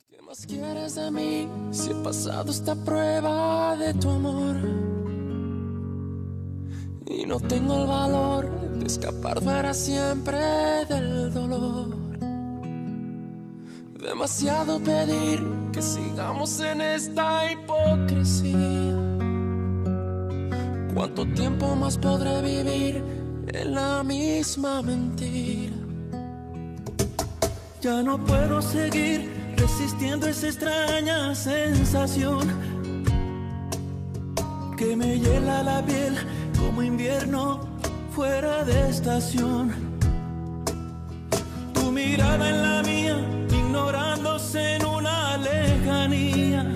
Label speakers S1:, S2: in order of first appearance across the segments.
S1: ¿Qué más quieres de mí si he pasado esta prueba de tu amor? Y no tengo el valor de escapar para siempre del dolor. Demasiado pedir que sigamos en esta hipocresía. ¿Cuánto tiempo más podré vivir en la misma mentira?
S2: Ya no puedo seguir resistiendo esa extraña sensación que me hiela la piel como invierno fuera de estación. Tu mirada en la mía, ignorándose en una lejanía.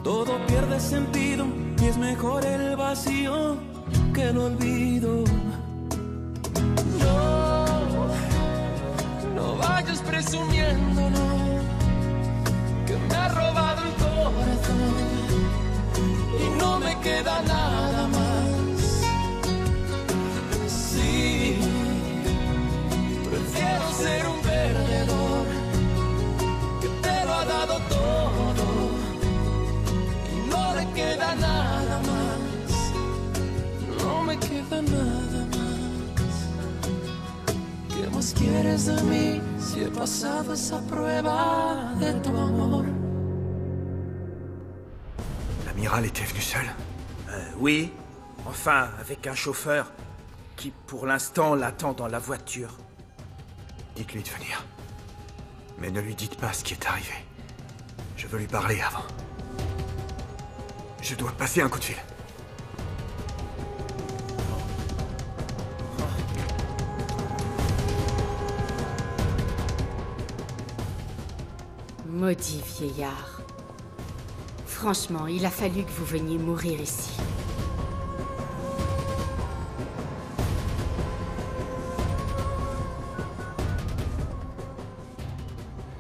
S2: Todo pierde sentido y es mejor el vacío que el olvido.
S1: No vayas presumiendo, no, que me ha robado el corazón y no me queda nada más. Sí, prefiero ser un perdedor que te lo ha dado todo y no le queda nada más. No me queda nada más. ¿Qué más quieres de mí si he pasado esa prueba de tu amor?
S3: L'amiral était venu seul?
S4: Oui, enfin, avec un chauffeur qui, pour l'instant, l'attend dans la voiture.
S3: Dites-lui de venir. Mais ne lui dites pas ce qui est arrivé. Je veux lui parler avant. Je dois passer un coup de fil.
S5: Maudit vieillard. Franchement, il a fallu que vous veniez mourir ici.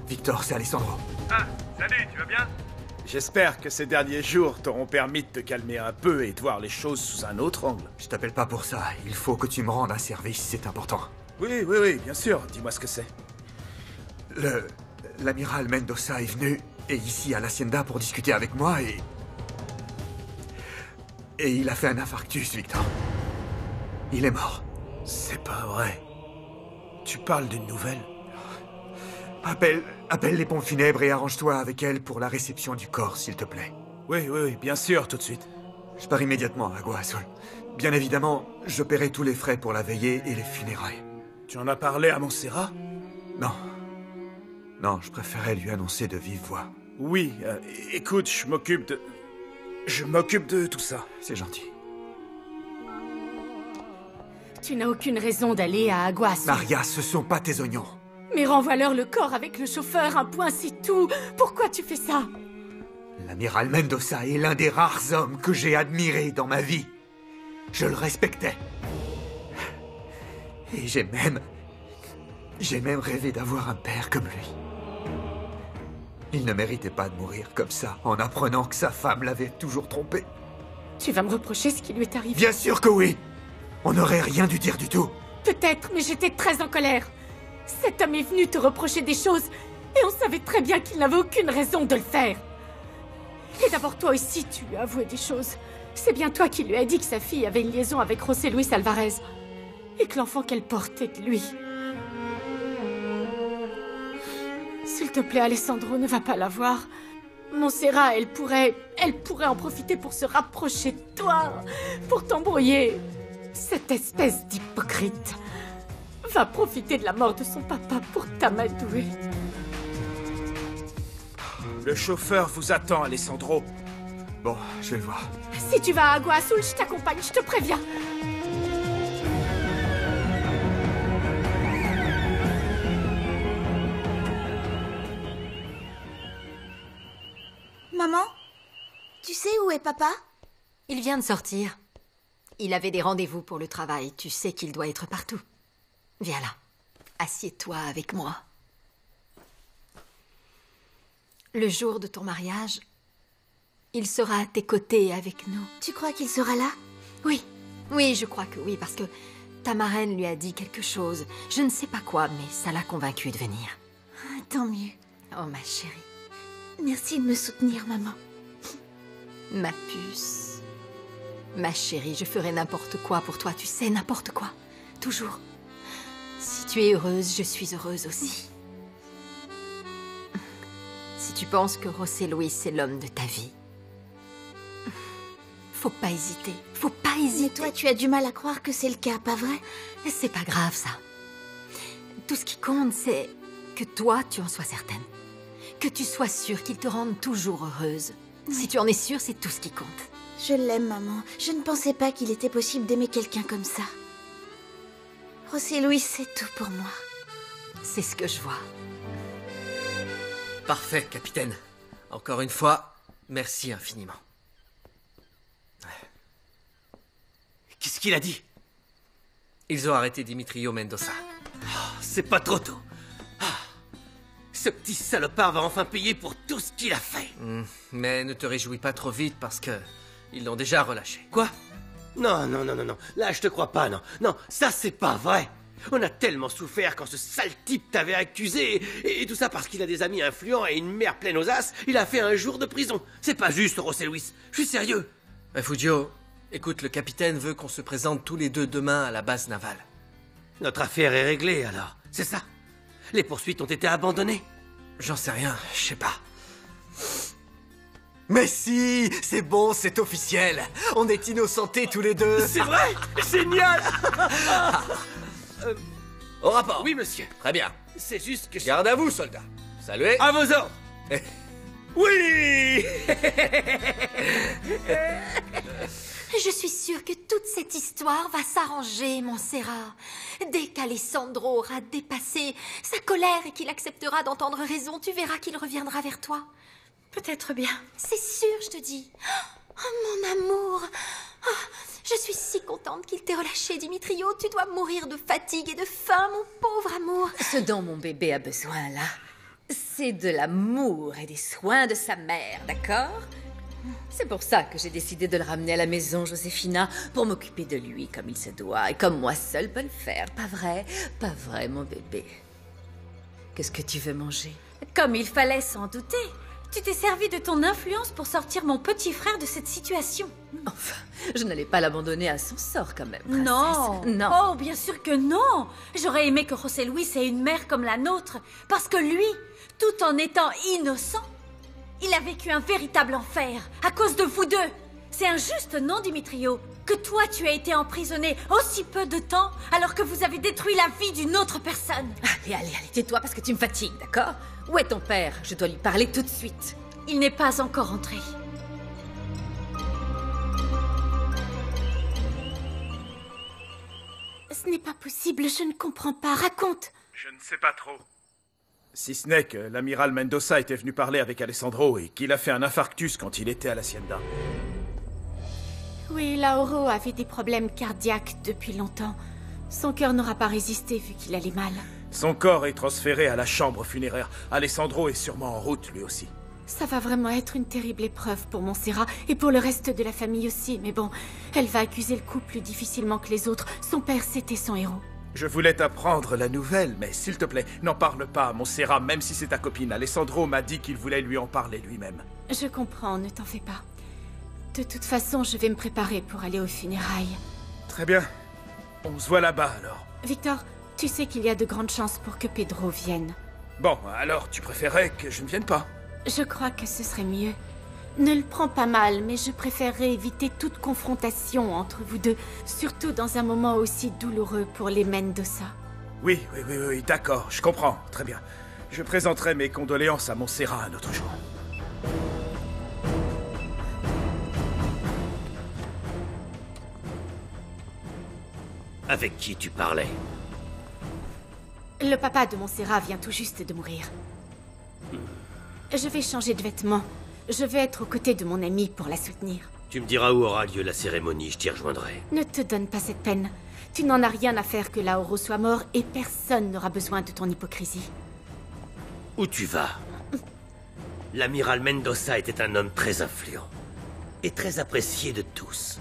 S3: Victor, c'est Alessandro.
S6: Ah, salut, tu vas bien?
S4: J'espère que ces derniers jours t'auront permis de te calmer un peu et de voir les choses sous un autre angle.
S3: Je t'appelle pas pour ça. Il faut que tu me rendes un service, c'est important.
S4: Oui, oui, oui, bien sûr. Dis-moi ce que c'est.
S3: L'amiral Mendoza est venu ici à l'Hacienda pour discuter avec moi et il a fait un infarctus, Victor. Il est mort.
S4: C'est pas vrai. Tu parles d'une nouvelle?
S3: Appelle les pompes funèbres et arrange-toi avec elle pour la réception du corps, s'il te plaît.
S4: Oui, oui, oui, bien sûr, tout de suite.
S3: Je pars immédiatement à Agua Azul. Bien évidemment, je paierai tous les frais pour la veillée et les funérailles.
S4: Tu en as parlé à Montserrat?
S3: Non. Non, je préférais lui annoncer de vive voix.
S4: Oui, écoute, je m'occupe de tout ça.
S3: C'est gentil.
S5: Tu n'as aucune raison d'aller à Agua Azul.
S3: Maria, ce sont pas tes oignons.
S5: Mais renvoie-leur le corps avec le chauffeur, un point c'est tout. Pourquoi tu fais ça?
S3: L'amiral Mendoza est l'un des rares hommes que j'ai admirés dans ma vie. Je le respectais. Et j'ai même rêvé d'avoir un père comme lui. Il ne méritait pas de mourir comme ça, en apprenant que sa femme l'avait toujours trompé.
S5: Tu vas me reprocher ce qui lui est arrivé?
S3: Bien sûr que oui! On n'aurait rien dû dire du tout.
S5: Peut-être, mais j'étais très en colère. Cet homme est venu te reprocher des choses, et on savait très bien qu'il n'avait aucune raison de le faire. Et d'abord, toi aussi, tu lui as avoué des choses. C'est bien toi qui lui as dit que sa fille avait une liaison avec José Luis Alvarez, et que l'enfant qu'elle portait de lui. S'il te plaît, Alessandro, ne va pas la voir. Montserrat, elle pourrait en profiter pour se rapprocher de toi, pour t'embrouiller. Cette espèce d'hypocrite va profiter de la mort de son papa pour t'amadouer.
S4: Le chauffeur vous attend, Alessandro.
S3: Bon, je vais le voir.
S5: Si tu vas à Agua Azul, je t'accompagne, je te préviens.
S7: Maman, tu sais où est papa?
S8: Il vient de sortir. Il avait des rendez-vous pour le travail. Tu sais qu'il doit être partout. Viens là. Assieds-toi avec moi. Le jour de ton mariage, il sera à tes côtés avec nous.
S7: Tu crois qu'il sera là?
S8: Oui. Oui, je crois que oui, parce que Ta marraine lui a dit quelque chose. Je ne sais pas quoi, mais ça l'a convaincue de venir.
S7: Tant mieux.
S8: Oh, ma chérie.
S7: Merci de me soutenir, maman.
S8: Ma puce. Ma chérie, je ferai n'importe quoi pour toi, tu sais, n'importe quoi. Toujours. Si tu es heureuse, je suis heureuse aussi. Si tu penses que José Luis est l'homme de ta vie, faut pas hésiter. Faut pas hésiter.
S7: Mais toi, tu as du mal à croire que c'est le cas, pas vrai?
S8: C'est pas grave, ça. Tout ce qui compte, c'est que toi, tu en sois certaine. Que tu sois sûre qu'il te rende toujours heureuse. Si tu en es sûre, c'est tout ce qui compte.
S7: Je l'aime, maman. Je ne pensais pas qu'il était possible d'aimer quelqu'un comme ça. José Luis, c'est tout pour moi.
S8: C'est ce que je vois.
S9: Parfait, capitaine. Encore une fois, merci infiniment.
S10: Qu'est-ce qu'il a dit?
S9: Ils ont arrêté Dimitrio Mendoza.
S10: Oh, c'est pas trop tôt. Ce petit salopard va enfin payer pour tout ce qu'il a fait.
S9: Mais ne te réjouis pas trop vite parce que ils l'ont déjà relâché.
S10: Quoi? Non. Là, je te crois pas, non. Non, ça, c'est pas vrai. On a tellement souffert quand ce sale type t'avait accusé. Et tout ça parce qu'il a des amis influents et une mère pleine aux as. Il a fait un jour de prison. C'est pas juste, José Luis. Je suis sérieux.
S9: Refugio, écoute, le capitaine veut qu'on se présente tous les deux demain à la base navale.
S10: Notre affaire est réglée, alors. C'est ça? Les poursuites ont été abandonnées?
S9: J'en sais rien, je sais pas.
S11: Mais si, c'est bon, c'est officiel. On est innocentés tous les deux.
S10: C'est vrai? Génial.
S9: Au rapport.
S10: Oui, monsieur.
S9: Très bien.
S10: C'est juste que...
S9: Garde à vous, soldats. Saluez.
S10: À vos ordres. Oui.
S8: Je suis sûre que toute cette histoire va s'arranger, Montserrat. Dès qu'Alessandro aura dépassé sa colère et qu'il acceptera d'entendre raison, tu verras qu'il reviendra vers toi.
S5: Peut-être bien.
S8: C'est sûr, je te dis. Oh, mon amour. Oh, je suis si contente qu'il t'ait relâché, Dimitrio. Tu dois mourir de fatigue et de faim, mon pauvre amour.
S12: Ce dont mon bébé a besoin, là, c'est de l'amour et des soins de sa mère, d'accord? C'est pour ça que j'ai décidé de le ramener à la maison, Josefina, pour m'occuper de lui comme il se doit, et comme moi seule peux le faire. Pas vrai? Pas vrai, mon bébé. Qu'est-ce que tu veux manger?
S5: Comme il fallait s'en douter. Tu t'es servi de ton influence pour sortir mon petit frère de cette situation.
S12: Enfin, je n'allais pas l'abandonner à son sort quand même, princesse.
S5: Non.
S12: Non.
S5: Oh, bien sûr que non. J'aurais aimé que José Luis ait une mère comme la nôtre. Parce que lui, tout en étant innocent, il a vécu un véritable enfer à cause de vous deux. C'est injuste, non, Dimitrio? Que toi, tu as été emprisonné aussi peu de temps alors que vous avez détruit la vie d'une autre personne.
S12: Allez, tais-toi parce que tu me fatigues, d'accord? Où est ton père? Je dois lui parler tout de suite.
S5: Il n'est pas encore entré. Ce n'est pas possible, je ne comprends pas. Raconte.
S6: Je ne sais pas trop.
S4: Si ce n'est que l'amiral Mendoza était venu parler avec Alessandro et qu'il a fait un infarctus quand il était à l'hacienda.
S5: Oui, Lauro avait des problèmes cardiaques depuis longtemps. Son cœur n'aura pas résisté vu qu'il allait mal.
S4: Son corps est transféré à la chambre funéraire. Alessandro est sûrement en route, lui aussi.
S5: Ça va vraiment être une terrible épreuve pour Montserrat et pour le reste de la famille aussi. Mais bon, elle va accuser le coup plus difficilement que les autres. Son père, c'était son héros.
S4: Je voulais t'apprendre la nouvelle, mais s'il te plaît, n'en parle pas à Montserrat, même si c'est ta copine. Alessandro m'a dit qu'il voulait lui en parler lui-même.
S5: Je comprends, ne t'en fais pas. De toute façon, je vais me préparer pour aller aux funérailles.
S4: Très bien. On se voit là-bas, alors.
S5: Victor, tu sais qu'il y a de grandes chances pour que Pedro vienne.
S4: Bon, alors tu préférais que je ne vienne pas?
S5: Je crois que ce serait mieux. Ne le prends pas mal, mais je préférerais éviter toute confrontation entre vous deux, surtout dans un moment aussi douloureux pour les Mendoza.
S4: Oui, d'accord, je comprends. Très bien. Je présenterai mes condoléances à Montserrat un autre jour.
S10: Avec qui tu parlais?
S5: Le papa de Montserrat vient tout juste de mourir. Je vais changer de vêtements. Je vais être aux côtés de mon amie pour la soutenir.
S10: Tu me diras où aura lieu la cérémonie, je t'y rejoindrai.
S5: Ne te donne pas cette peine. Tu n'en as rien à faire que Lauro soit mort et personne n'aura besoin de ton hypocrisie.
S10: Où tu vas? L'amiral Mendoza était un homme très influent et très apprécié de tous.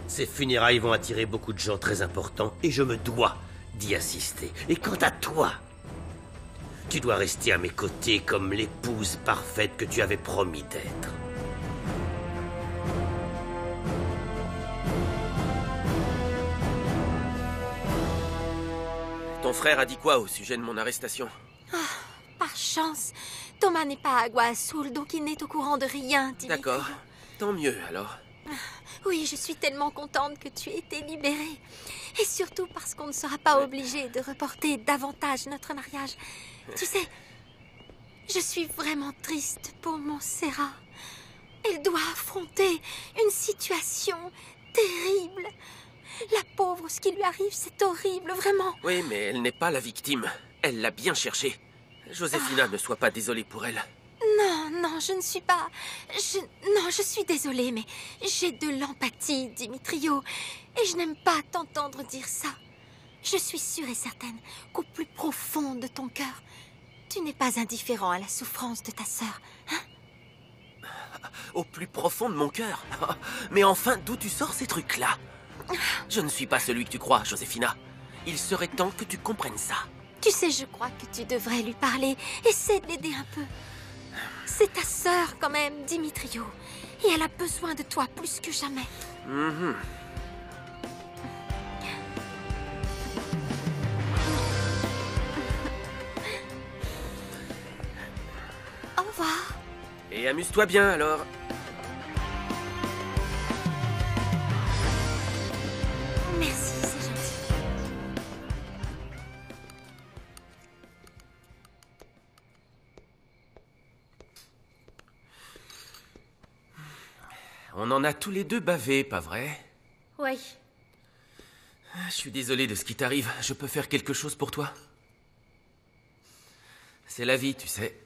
S10: Ces funérailles vont attirer beaucoup de gens très importants et je me dois d'y assister. Et quant à toi, tu dois rester à mes côtés comme l'épouse parfaite que tu avais promis d'être.
S13: Ton frère a dit quoi au sujet de mon arrestation?
S8: Par chance, Thomas n'est pas à Guasul, donc il n'est au courant de rien, Dimitrio.
S13: D'accord. Tant mieux, alors.
S8: Oui, je suis tellement contente que tu aies été libérée. Et surtout parce qu'on ne sera pas obligé de reporter davantage notre mariage. Tu sais, je suis vraiment triste pour Montserrat. Elle doit affronter une situation terrible. La pauvre, ce qui lui arrive, c'est horrible, vraiment.
S13: Oui, mais elle n'est pas la victime. Elle l'a bien cherchée. Joséphina, ne sois pas désolée pour elle.
S8: Non, je ne suis pas... Non, je suis désolée, mais j'ai de l'empathie, Dimitrio. Et je n'aime pas t'entendre dire ça. Je suis sûre et certaine qu'au plus profond de ton cœur, tu n'es pas indifférent à la souffrance de ta sœur, hein?
S13: Au plus profond de mon cœur. Mais enfin, d'où tu sors ces trucs-là? Je ne suis pas celui que tu crois, Joséphina. Il serait temps que tu comprennes ça.
S8: Tu sais, je crois que tu devrais lui parler. Essaie de l'aider un peu. C'est ta sœur, quand même, Dimitrio. Et elle a besoin de toi plus que jamais. Au revoir.
S13: Et amuse-toi bien, alors.
S8: Merci, c'est gentil.
S13: On en a tous les deux bavé, pas vrai?
S8: Oui.
S13: Je suis désolé de ce qui t'arrive. Je peux faire quelque chose pour toi? C'est la vie, tu sais.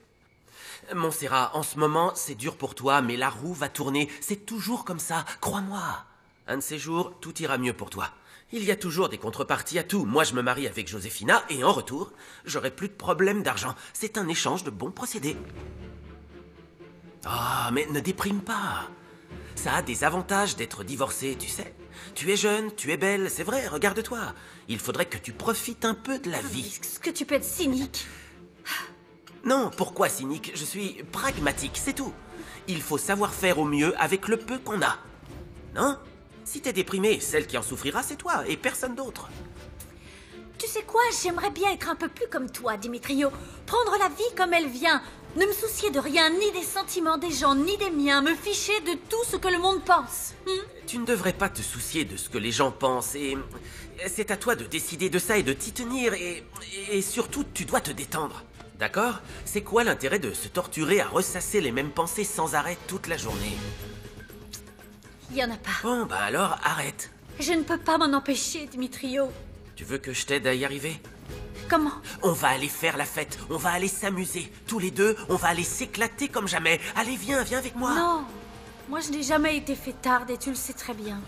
S13: Montserrat, en ce moment, c'est dur pour toi, mais la roue va tourner. C'est toujours comme ça, crois-moi. Un de ces jours, tout ira mieux pour toi. Il y a toujours des contreparties à tout. Moi, je me marie avec Joséphina, et en retour, j'aurai plus de problème d'argent. C'est un échange de bons procédés. Ah, mais ne déprime pas. Ça a des avantages d'être divorcé, tu sais. Tu es jeune, tu es belle, c'est vrai, regarde-toi. Il faudrait que tu profites un peu de la vie.
S8: Est-ce que tu peux être cynique?
S13: Non, pourquoi cynique? Je suis pragmatique, c'est tout. Il faut savoir faire au mieux avec le peu qu'on a. Non? Si t'es déprimé, celle qui en souffrira, c'est toi et personne d'autre.
S14: Tu sais quoi? J'aimerais bien être un peu plus comme toi, Dimitrio. Prendre la vie comme elle vient. Ne me soucier de rien, ni des sentiments des gens, ni des miens. Me ficher de tout ce que le monde pense.
S13: Tu ne devrais pas te soucier de ce que les gens pensent et... C'est à toi de décider de ça et de t'y tenir et surtout, tu dois te détendre. D'accord? C'est quoi l'intérêt de se torturer à ressasser les mêmes pensées sans arrêt toute la journée?
S14: Il y en a pas.
S13: Bon, bah alors, arrête.
S14: Je ne peux pas m'en empêcher, Dimitrio.
S13: Tu veux que je t'aide à y arriver?
S14: Comment?
S13: On va aller faire la fête, on va aller s'amuser. Tous les deux, on va aller s'éclater comme jamais. Allez, viens avec moi.
S14: Non, moi je n'ai jamais été fêtarde et tu le sais très bien.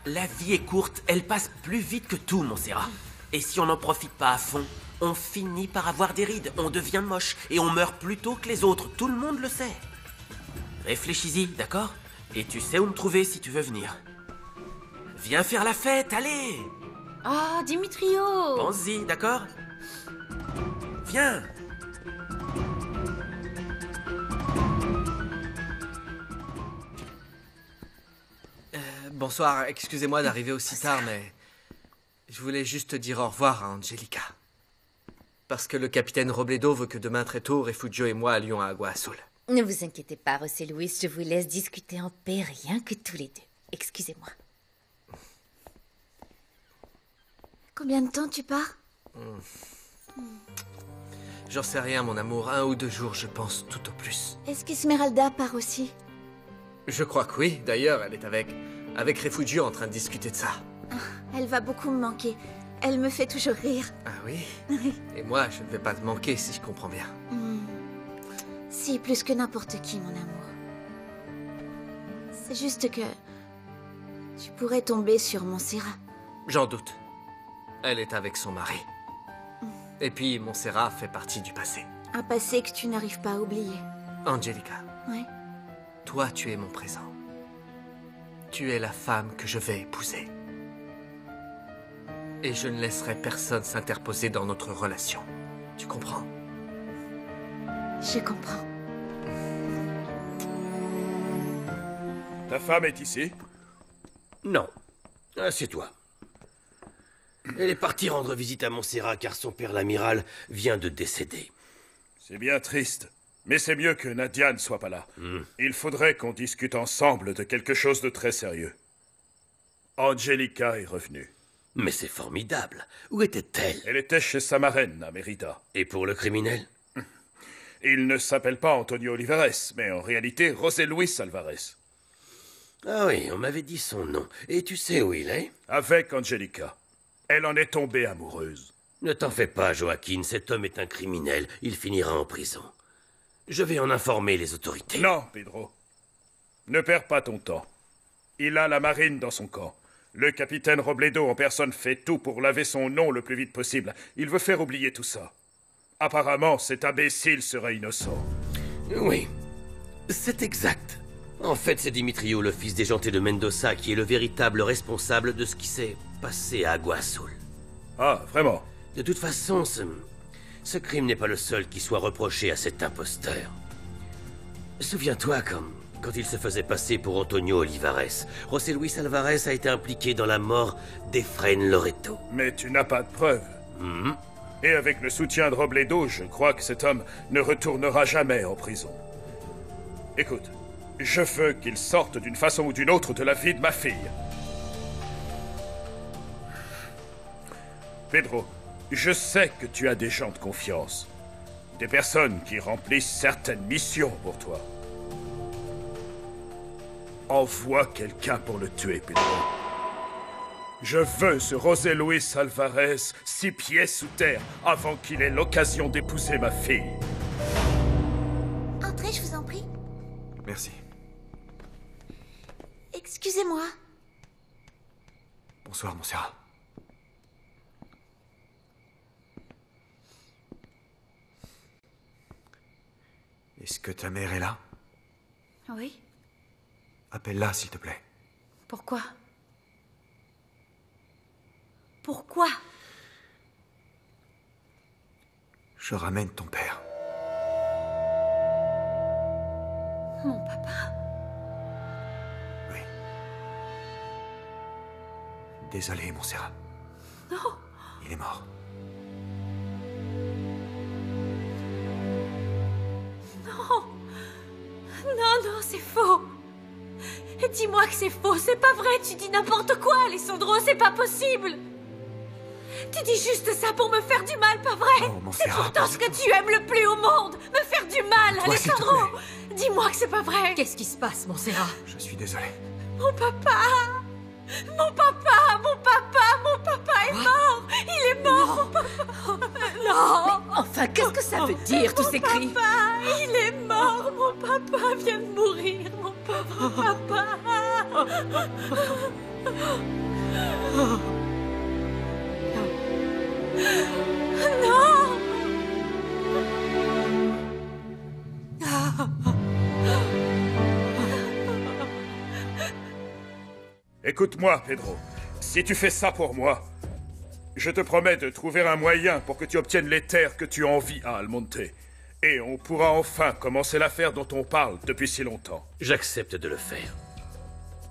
S13: La vie est courte, elle passe plus vite que tout, Montserrat. Et si on n'en profite pas à fond, on finit par avoir des rides, on devient moche et on meurt plus tôt que les autres, tout le monde le sait. Réfléchis-y, d'accord? Et tu sais où me trouver si tu veux venir. Viens faire la fête, allez!
S14: Oh, Dimitrio!
S13: Pense-y, d'accord? Viens!
S9: Bonsoir, excusez-moi d'arriver aussi tard, mais... Je voulais juste dire au revoir à Angelica. Parce que le capitaine Robledo veut que demain très tôt, Refugio et moi allions à Agua Azul.
S12: Ne vous inquiétez pas, José Luis, je vous laisse discuter en paix, rien que tous les deux. Excusez-moi.
S7: Combien de temps tu pars?
S9: J'en sais rien, mon amour. 1 ou 2 jours, je pense, tout au plus.
S7: Est-ce qu'Esmeralda part aussi?
S9: Je crois que oui. D'ailleurs, elle est avec Refugio en train de discuter de ça.
S7: Elle va beaucoup me manquer. Elle me fait toujours rire.
S9: Ah oui? Et moi, je ne vais pas te manquer, si je comprends bien.
S7: Si, plus que n'importe qui, mon amour. C'est juste que... tu pourrais tomber sur Montserrat.
S9: J'en doute. Elle est avec son mari. Et puis, Montserrat fait partie du passé.
S7: Un passé que tu n'arrives pas à oublier.
S9: Angelica.
S7: Ouais.
S9: Toi, tu es mon présent. Tu es la femme que je vais épouser. Et je ne laisserai personne s'interposer dans notre relation. Tu comprends?
S7: Je comprends.
S4: Ta femme est ici?
S10: Non. Assieds-toi. Elle est partie rendre visite à Montserrat car son père l'amiral vient de décéder.
S4: C'est bien triste. Mais c'est mieux que Nadia ne soit pas là. Il faudrait qu'on discute ensemble de quelque chose de très sérieux. Angelica est revenue.
S10: Mais c'est formidable. Où était-elle?
S4: Elle était chez sa marraine, à Mérida.
S10: Et pour le criminel?
S4: Il ne s'appelle pas Antonio Olivares, mais en réalité José Luis Alvarez.
S10: Ah oui, on m'avait dit son nom. Et tu sais où il est?
S4: Avec Angelica. Elle en est tombée amoureuse.
S10: Ne t'en fais pas, Joaquin. Cet homme est un criminel. Il finira en prison. Je vais en informer les autorités.
S4: Non, Pedro. Ne perds pas ton temps. Il a la marine dans son camp. Le capitaine Robledo en personne fait tout pour laver son nom le plus vite possible. Il veut faire oublier tout ça. Apparemment, cet imbécile serait innocent.
S10: Oui, c'est exact. En fait, c'est Dimitrio, le fils déjanté de Mendoza, qui est le véritable responsable de ce qui s'est passé à Agua Azul.
S4: Ah, vraiment?
S10: De toute façon, ce crime n'est pas le seul qui soit reproché à cet imposteur. Souviens-toi quand il se faisait passer pour Antonio Olivares, José Luis Alvarez a été impliqué dans la mort d'Efrain Loreto.
S4: Mais tu n'as pas de preuves. Et avec le soutien de Robledo, je crois que cet homme ne retournera jamais en prison. Écoute, je veux qu'il sorte d'une façon ou d'une autre de la vie de ma fille. Pedro, je sais que tu as des gens de confiance. Des personnes qui remplissent certaines missions pour toi. Envoie quelqu'un pour le tuer, Pedro. Je veux ce José Luis Alvarez 6 pieds sous terre avant qu'il ait l'occasion d'épouser ma fille.
S7: Entrez, je vous en prie.
S3: Merci.
S7: Excusez-moi.
S3: Bonsoir, Montserrat. Est-ce que ta mère est là?
S7: Oui.
S3: Appelle-la, s'il te plaît.
S7: Pourquoi? Pourquoi?
S3: Je ramène ton père.
S7: Mon papa?
S3: Oui. Désolé, Montserrat.
S7: Non.
S3: Il est mort.
S14: Non. Non, c'est faux. Dis-moi que c'est faux, c'est pas vrai, tu dis n'importe quoi, Alessandro, c'est pas possible. Tu dis juste ça pour me faire du mal, pas vrai? C'est pourtant ce que tu aimes le plus au monde, me faire du mal, Alessandro. Dis-moi que c'est pas vrai.
S12: Qu'est-ce qui se passe, Montserrat?
S3: Je suis désolé.
S14: Mon papa! Mon papa! Mon papa! Mon papa est mort! Il est mort, mon papa! Non!
S12: Mais enfin, qu'est-ce que ça veut dire, tous ces cris?
S14: Mon papa! Il est mort! Mon papa vient de mourir! Mon pauvre papa! Non!
S4: Écoute-moi, Pedro. Si tu fais ça pour moi, je te promets de trouver un moyen pour que tu obtiennes les terres que tu as envie à Almonte. Et on pourra enfin commencer l'affaire dont on parle depuis si longtemps.
S10: J'accepte de le faire.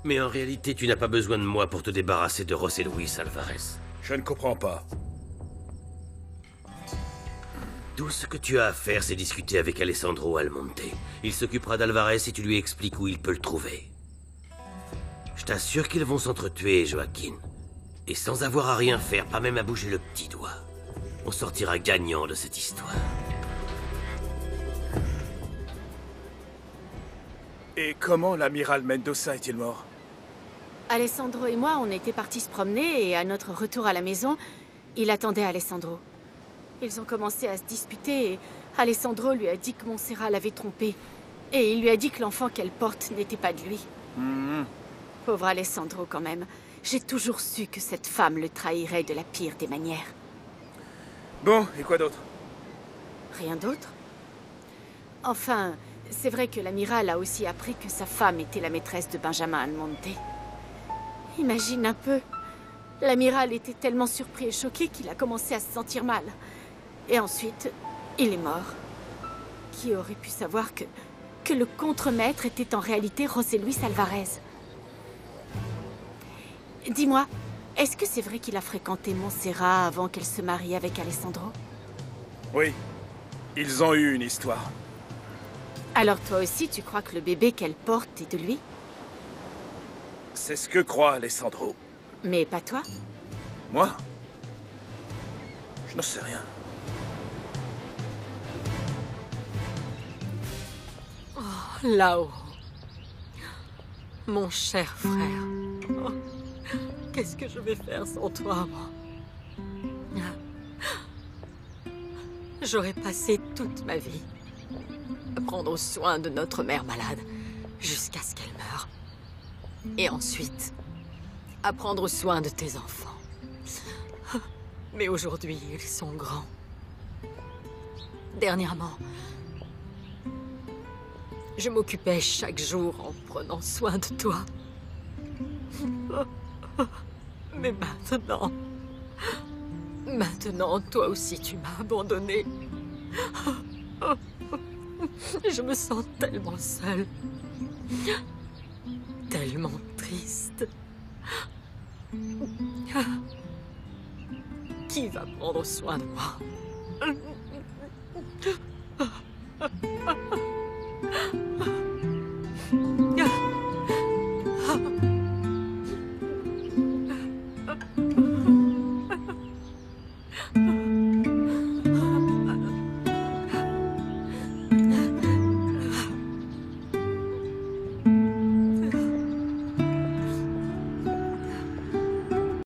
S10: Mais en réalité, tu n'as pas besoin de moi pour te débarrasser de José Luis Alvarez.
S4: Je ne comprends pas.
S10: Tout ce que tu as à faire, c'est discuter avec Alessandro Almonte. Il s'occupera d'Alvarez et tu lui expliques où il peut le trouver. Je t'assure qu'ils vont s'entretuer, Joaquin. Et sans avoir à rien faire, pas même à bouger le petit doigt. On sortira gagnant de cette histoire.
S4: Et comment l'amiral Mendoza est-il mort?
S5: Alessandro et moi, on était partis se promener et à notre retour à la maison, il attendait Alessandro. Ils ont commencé à se disputer et Alessandro lui a dit que Montserrat l'avait trompé. Et il lui a dit que l'enfant qu'elle porte n'était pas de lui. Pauvre Alessandro, quand même. J'ai toujours su que cette femme le trahirait de la pire des manières.
S4: Bon, et quoi d'autre?
S5: Rien d'autre? Enfin, c'est vrai que l'amiral a aussi appris que sa femme était la maîtresse de Benjamin Almonte. Imagine un peu. L'amiral était tellement surpris et choqué qu'il a commencé à se sentir mal. Et ensuite, il est mort. Qui aurait pu savoir que le contremaître était en réalité José Luis Alvarez? Dis-moi, est-ce que c'est vrai qu'il a fréquenté Montserrat avant qu'elle se marie avec Alessandro?
S4: Oui, ils ont eu une histoire.
S5: Alors toi aussi, tu crois que le bébé qu'elle porte est de lui?
S4: C'est ce que croit Alessandro.
S5: Mais pas toi?
S4: Moi? Je ne sais rien.
S15: Oh, là-haut. Mon cher frère. Oh, qu'est-ce que je vais faire sans toi, moi? J'aurais passé toute ma vie à prendre soin de notre mère malade jusqu'à ce qu'elle meure. Et ensuite, à prendre soin de tes enfants. Mais aujourd'hui, ils sont grands. Dernièrement, je m'occupais chaque jour en prenant soin de toi. Mais maintenant, toi aussi, tu m'as abandonnée. Je me sens tellement seule. Tellement triste. Qui va prendre soin de moi?